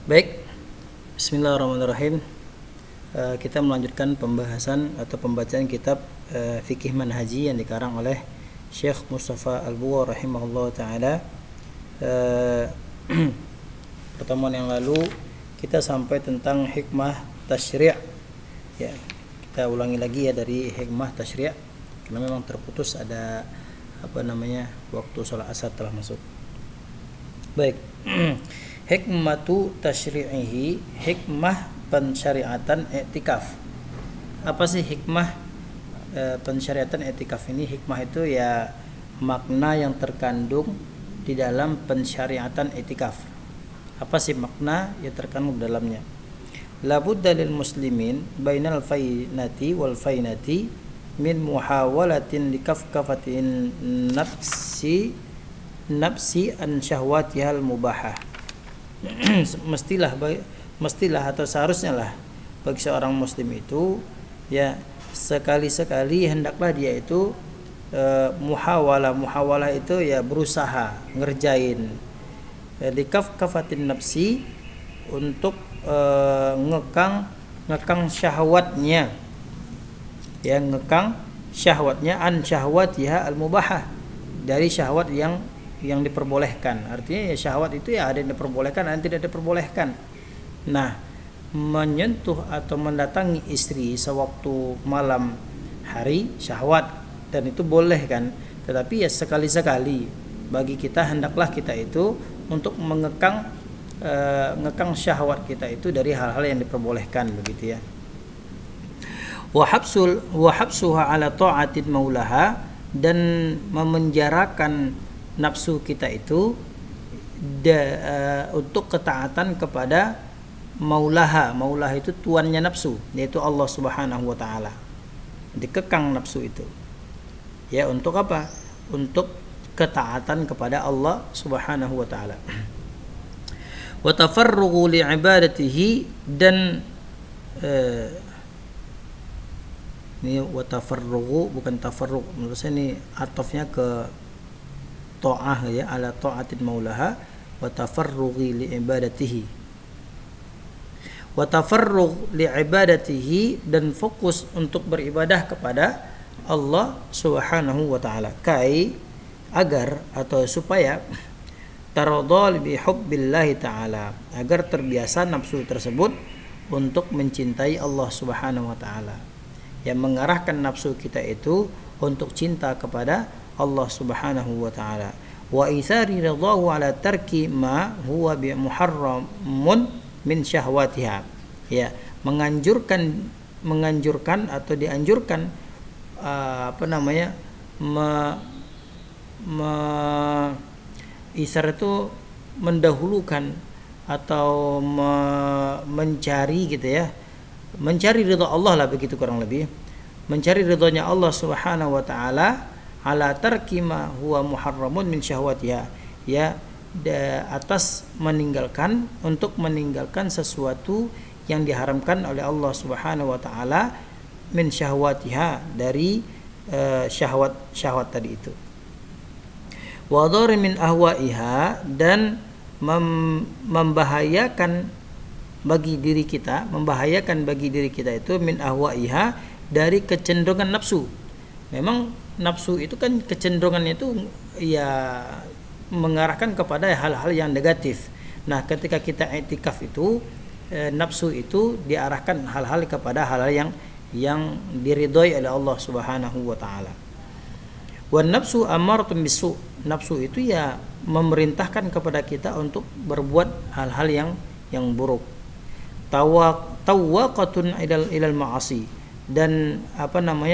Baik, Bismillahirrahmanirrahim. Kita melanjutkan pembahasan atau pembacaan kitab Fikih Manhaji yang dikarang oleh Syekh Mustafa Al-Buwa rahimahullah ta'ala. Pertemuan yang lalu kita sampai tentang hikmah tasyri'. Ya, kita ulangi lagi ya dari hikmah tasyri', karena memang terputus ada waktu sholat asar telah masuk. Baik. Hikmatu tasyri'ihi, hikmah pensyariatan i'tikaf. Apa sih hikmah pensyariatan i'tikaf ini? Hikmah itu ya makna yang terkandung di dalam pensyariatan i'tikaf. Apa sih makna yang terkandung dalamnya? La budda lil muslimin bainal fainati wal fainati min muhawalatin likafkafatin nafsi an syahwatihal mubahah. mestilah atau seharusnya lah bagi seorang muslim itu ya sekali-sekali hendaklah dia itu muhawalah itu ya berusaha ngerjain likafkafatin nafsi untuk ngekang syahwatnya, ya ngekang syahwatnya an syahwatiha al mubahah, dari syahwat yang diperbolehkan. Artinya ya syahwat itu ya ada yang diperbolehkan, ada yang tidak diperbolehkan. Nah, menyentuh atau mendatangi istri sewaktu malam hari syahwat, dan itu boleh kan. Tetapi ya sekali-sekali bagi kita hendaklah kita itu untuk ngekang syahwat kita itu dari hal-hal yang diperbolehkan, begitu ya. Wa habsuha ala ta'atin maulaha, dan memenjarakan nafsu kita itu untuk ketaatan kepada maulaha. Maulaha itu tuannya nafsu, yaitu Allah Subhanahu wa taala. Dikekang nafsu itu. Ya, untuk apa? Untuk ketaatan kepada Allah Subhanahu wa taala. Wa tafarrughu li ibadatihi, dan ini wa tafarrughu bukan tafarrug. Menurut saya ini atofnya ke ta'ah ya, ala ta'atin maulaha wa tafarrughi li ibadatihi. Wa tafarrugh li ibadatihi, dan fokus untuk beribadah kepada Allah Subhanahu wa taala, agar atau supaya taradhal bi hubbillahi taala, agar terbiasa nafsu tersebut untuk mencintai Allah Subhanahu wa taala, yang mengarahkan nafsu kita itu untuk cinta kepada Allah Subhanahu wa taala. Wa itsari ridahu ala tarki ma huwa bi muharramun min syahwatiha. Ya, menganjurkan atau dianjurkan isar itu mendahulukan atau mencari gitu ya. Mencari ridha Allah lah, begitu kurang lebih. Mencari ridhonya Allah Subhanahu wa taala ala tarki ma huwa muharramun min syahwatiha, ya atas untuk meninggalkan sesuatu yang diharamkan oleh Allah Subhanahu wa taala min syahwatiha, dari syahwat tadi itu. Wa dhari min ahwaiha, dan membahayakan bagi diri kita itu min ahwaiha, dari kecenderungan nafsu. Memang nafsu itu kan kecenderungannya itu ya mengarahkan kepada hal-hal yang negatif. Nah, ketika kita i'tikaf itu nafsu itu diarahkan hal-hal kepada hal-hal yang diridhoi oleh Allah Subhanahu wa taala. Wan nafsu ammaratun bisu, nafsu itu ya memerintahkan kepada kita untuk berbuat hal-hal yang buruk. Tawaqatun ilal ma'asi, dan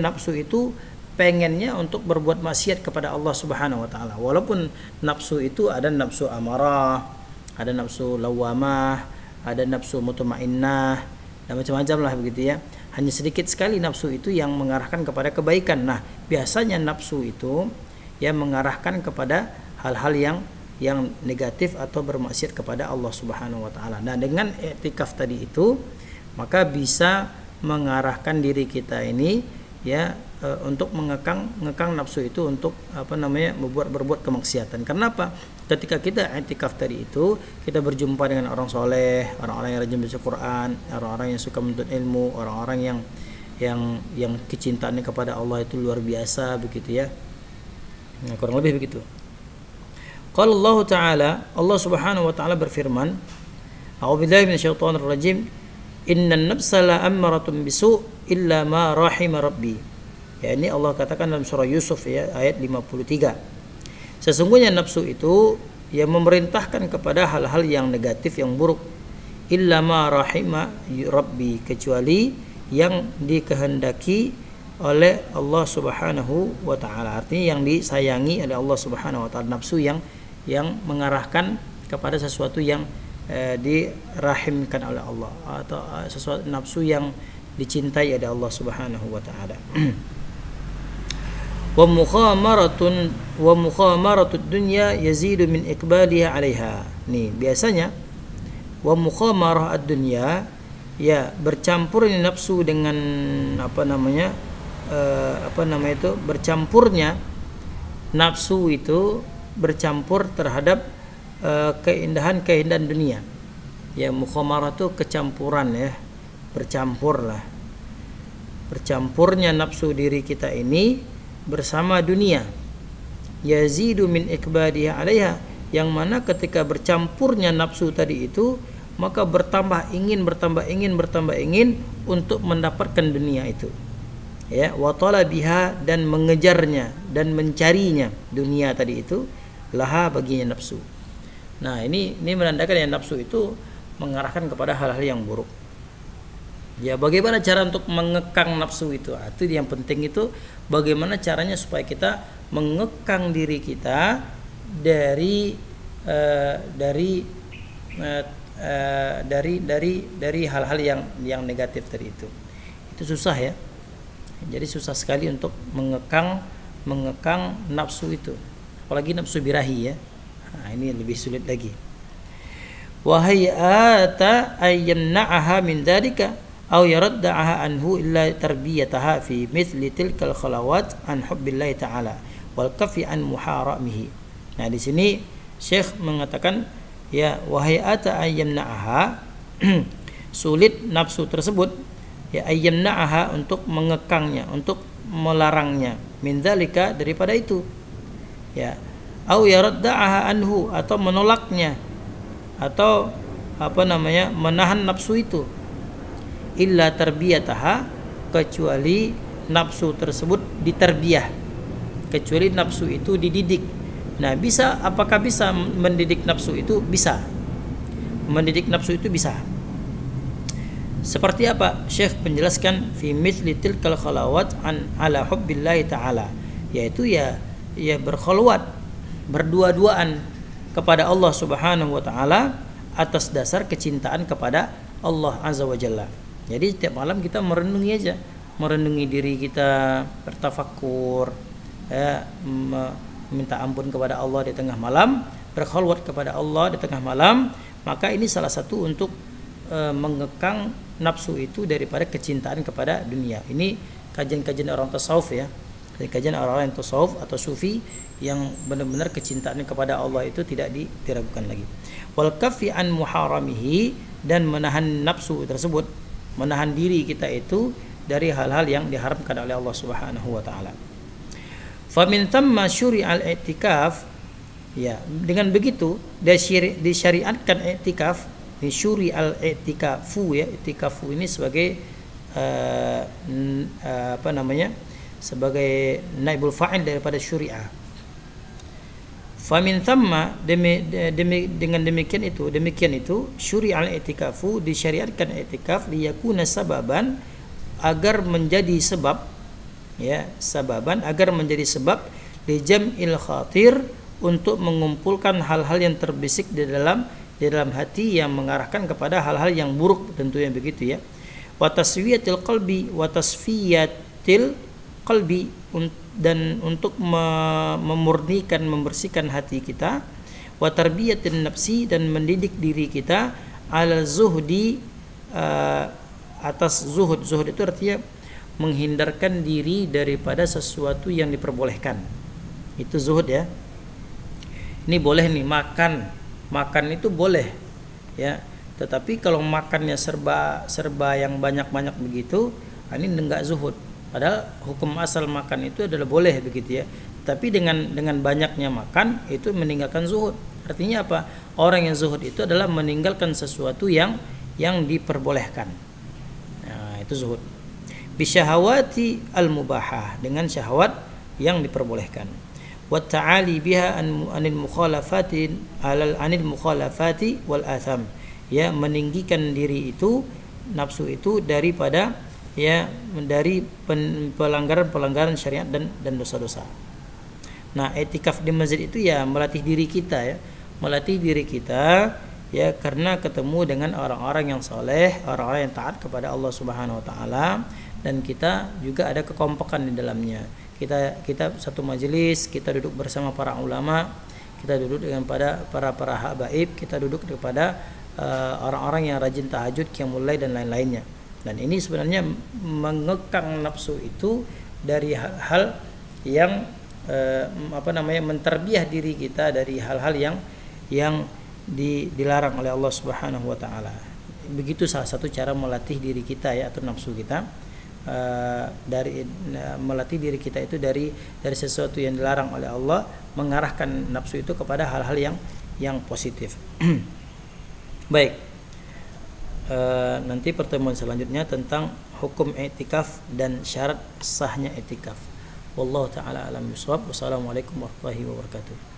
nafsu itu pengennya untuk berbuat maksiat kepada Allah Subhanahu wa taala. Walaupun nafsu itu ada nafsu amarah, ada nafsu lawamah, ada nafsu mutmainnah, dan macam-macam lah begitu ya. Hanya sedikit sekali nafsu itu yang mengarahkan kepada kebaikan. Nah, biasanya nafsu itu yang mengarahkan kepada hal-hal yang negatif atau bermaksiat kepada Allah Subhanahu wa taala. Nah, dengan i'tikaf tadi itu maka bisa mengarahkan diri kita ini ya untuk ngekang nafsu itu untuk berbuat kemaksiatan. Kenapa? Ketika kita i'tikaf tadi itu, kita berjumpa dengan orang soleh, orang-orang yang rajin baca Quran, orang-orang yang suka menuntut ilmu, orang-orang yang kecintaannya kepada Allah itu luar biasa begitu ya. Nah, kurang lebih begitu. Qala Allah Ta'ala, Allah Subhanahu wa taala berfirman, A'udzubillahi minasyaitonir rajim, innan nafsa la'ammaratun bisu' illa ma rahima rabbi. Ya, ini Allah katakan dalam surah Yusuf ya, ayat 53. Sesungguhnya nafsu itu yang memerintahkan kepada hal-hal yang negatif, yang buruk. Illa ma rahima rabbi, kecuali yang dikehendaki oleh Allah Subhanahu wa taala. Artinya yang disayangi oleh Allah Subhanahu wa taala, nafsu yang mengarahkan kepada sesuatu yang dirahimkan oleh Allah, atau sesuatu nafsu yang dicintai oleh Allah Subhanahu wa taala. Wa mukhamaratud dunya yazidu min iqbaliha 'alaiha. Nih, biasanya wa mukhamarah ad-dunya, ya bercampurnya nafsu dengan bercampurnya nafsu itu bercampur terhadap keindahan dunia. Ya, mukhamarah itu kecampuran ya, bercampurlah. Bercampurnya nafsu diri kita ini bersama dunia. Yazidu min ikbadiha 'alaiha, yang mana ketika bercampurnya nafsu tadi itu, maka bertambah ingin untuk mendapatkan dunia itu. Ya, wa talabiha, dan mengejarnya dan mencarinya dunia tadi itu, laha baginya nafsu. Nah, ini menandakan yang nafsu itu mengarahkan kepada hal-hal yang buruk. Ya, bagaimana cara untuk mengekang nafsu itu? Itu yang penting, itu bagaimana caranya supaya kita mengekang diri kita dari hal-hal yang negatif tadi itu. Itu susah ya. Jadi susah sekali untuk mengekang nafsu itu. Apalagi nafsu birahi ya. Nah, ini lebih sulit lagi. Wa hayata ayyamna'aha min dzalika aw yaradda'aha anhu illa tarbiyataha fi mithli tilkal khalawat an hubbillahi ta'ala wal kafi an muharamihi. Nah, di sini Syekh mengatakan, ya, wahayata ayyamna'aha, sulit nafsu tersebut, ya, ayyamna'aha, untuk mengekangnya, untuk melarangnya, min dzalika, daripada itu, ya, au yaradda'aha anhu, atau menolaknya, atau menahan nafsu itu, illa tarbiyataha, kecuali nafsu tersebut ditarbiyah, kecuali nafsu itu dididik. Nah, apakah bisa mendidik nafsu itu? Bisa. Mendidik nafsu itu bisa. Seperti apa? Syekh menjelaskan fi mithli tilkal khalawat ala hubbillahi ta'ala, yaitu ya berkhalwat, berdua-duaan kepada Allah Subhanahu wa taala atas dasar kecintaan kepada Allah Azza wa Jalla. Jadi setiap malam kita merenungi diri kita, bertafakur, ya, minta ampun kepada Allah di tengah malam, berkhalwat kepada Allah di tengah malam. Maka ini salah satu untuk mengekang nafsu itu daripada kecintaan kepada dunia. Ini kajian-kajian orang tasawuf ya, kajian orang-orang yang tasawuf atau sufi yang benar-benar kecintaannya kepada Allah itu tidak diragukan lagi. Wal kafi an muharamihi, dan menahan nafsu tersebut, menahan diri kita itu dari hal-hal yang diharamkan oleh Allah Subhanahu wa taala. Fa min thamma syuri'al i'tikaf, ya, dengan begitu disyariatkan i'tikaf, syuri'al i'tikafu, ya, i'tikafu ini sebagai sebagai naibul fa'il daripada syuri'ah. Fa min thamma, dengan demikian itu syuri'al i'tikafu, disyariatkan i'tikaf, liyakuna sababan, agar menjadi sebab, ya, agar menjadi sebab li jam'il khatir, untuk mengumpulkan hal-hal yang terbisik di dalam hati yang mengarahkan kepada hal-hal yang buruk, tentunya begitu ya. Wa tasfiyatil qalbi, dan untuk memurnikan, membersihkan hati kita. Wa tarbiyatin nafsi, dan mendidik diri kita ala zuhdi, atas zuhud. Zuhud itu artinya menghindarkan diri daripada sesuatu yang diperbolehkan. Itu zuhud ya. Ini boleh nih makan itu boleh ya. Tetapi kalau makannya serba yang banyak-banyak begitu, ini enggak zuhud. Padahal hukum asal makan itu adalah boleh begitu ya. Tapi dengan banyaknya makan itu meninggalkan zuhud. Artinya apa? Orang yang zuhud itu adalah meninggalkan sesuatu yang diperbolehkan. Nah, itu zuhud. Bisyahawati al-mubahah, dengan syahwat yang diperbolehkan. Wa ta'ali biha anil mukhalafati wal atham. Ya, meninggikan diri itu, nafsu itu daripada ya dari pelanggaran syariat dan dosa-dosa. Nah, etikaf di masjid itu ya melatih diri kita ya, ya karena ketemu dengan orang-orang yang soleh, orang-orang yang taat kepada Allah Subhanahu Wa Taala, dan kita juga ada kekompakan di dalamnya. Kita satu majelis, kita duduk bersama para ulama, kita duduk dengan para habaib, kita duduk kepada orang-orang yang rajin tahajud, qiyamul lail dan lain-lainnya. Dan ini sebenarnya mengekang nafsu itu dari hal-hal yang menterbiah diri kita dari hal-hal yang dilarang oleh Allah Subhanahu Wa Taala. Begitu salah satu cara melatih diri kita ya, atau nafsu kita, melatih diri kita itu dari sesuatu yang dilarang oleh Allah, mengarahkan nafsu itu kepada hal-hal yang positif. Baik, nanti pertemuan selanjutnya tentang hukum i'tikaf dan syarat sahnya i'tikaf. Wallahu taala alam bisawab. Wassalamualaikum warahmatullahi wabarakatuh.